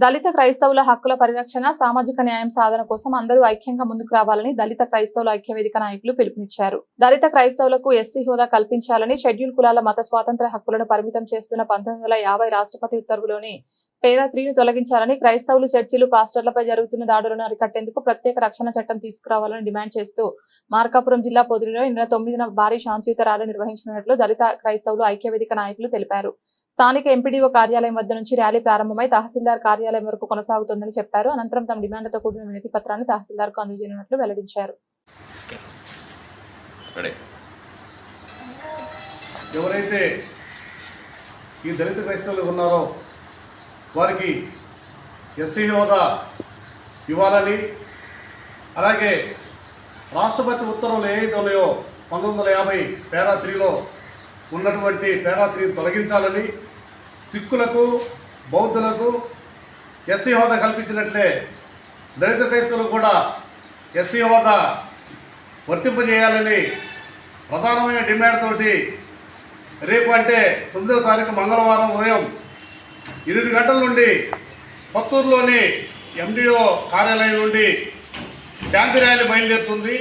దళిత క్రైస్తవుల హక్కుల పరిరక్షణ, సామాజిక న్యాయం సాధన కోసం అందరూ ఐక్యంగా ముందుకు రావాలని దళిత క్రైస్తవుల ఐక్యవేదిక నాయకులు పిలుపునిచ్చారు. దళిత క్రైస్తవులకు ఎస్సీ హోదా కల్పించాలని, షెడ్యూల్ కులాల మత స్వాతంత్ర్య హక్కులను పరిమితం చేస్తున్న 1950 రాష్ట్రపతి ఉత్తర్వులోని పేరా 3ను తొలగించాలని, క్రైస్తవులు చర్చిలు, పాస్టర్లపై జరుగుతున్న దాడులను అరికట్టేందుకు ప్రత్యేక రక్షణ చట్టం తీసుకురావాలని డిమాండ్ చేస్తూ మార్కాపురం జిల్లా పొదిలిలో నిన్న 9న భారీ శాంతియుత ర్యాలీ నిర్వహించనున్నట్లు దళిత క్రైస్తవులు ఐక్యవేదిక నాయకులు తెలిపారు. స్థానిక ఎంపీడీఓ కార్యాలయం వద్ద నుంచి ర్యాలీ ప్రారంభమై తహసీల్దార్ కార్యాలయం వరకు కొనసాగుతోందని చెప్పారు. అనంతరం తమ డిమాండ్లతో కూడిన వినతి పత్రాన్ని తహసీల్దార్కు అందజేయనున్నట్లు వెల్లడించారు. ఎవరైతే ఈ దళిత క్రైస్తవులు ఉన్నారో వారికి ఎస్సీ హోదా ఇవ్వాలని, అలాగే రాష్ట్రపతి ఉత్తర్వులు ఏవైతే ఉన్నాయో 1950 పేరా 3లో ఉన్నటువంటి పేరా 3 తొలగించాలని, సిక్కులకు, బౌద్ధులకు ఎస్సీ హోదా కల్పించినట్లే దళిత క్రైస్తవులకు కూడా ఎస్సీ హోదా వర్తింపజేయాలని ప్రధానమైన డిమాండ్ తోటి రేపు అంటే 9వ తారీఖు మంగళవారం ఉదయం 8 గంటల నుండి కొత్తూరులోని ఎండిఓ కార్యాలయం నుండి శాంతి ర్యాలీ బయలుదేరుతుంది.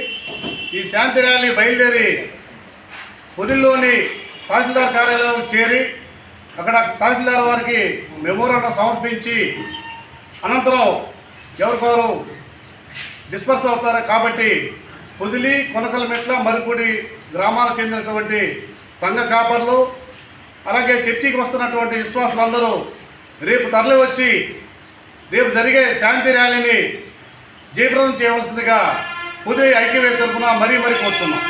ఈ శాంతి ర్యాలీ బయలుదేరి పొదిల్లోని తహసీల్దార్ కార్యాలయం చేరి అక్కడ తహసీల్దార్ వారికి మెమోరాండం సమర్పించి అనంతరం ఎవరికొరు డిస్పర్స్ అవుతారు. కాబట్టి పొదిలి, కొనకలమెట్ల, మరిపూడి గ్రామాలకు చెందినటువంటి సంఘ కాపర్లు, అలాగే చర్చికి వస్తున్నటువంటి విశ్వాసులందరూ రేపు తరలి వచ్చి రేపు జరిగే శాంతి ర్యాలీని జయప్రదం చేయవలసిందిగా పొదిలి ఐక్యవేదిక తరఫున మరీ కోరుతున్నాం.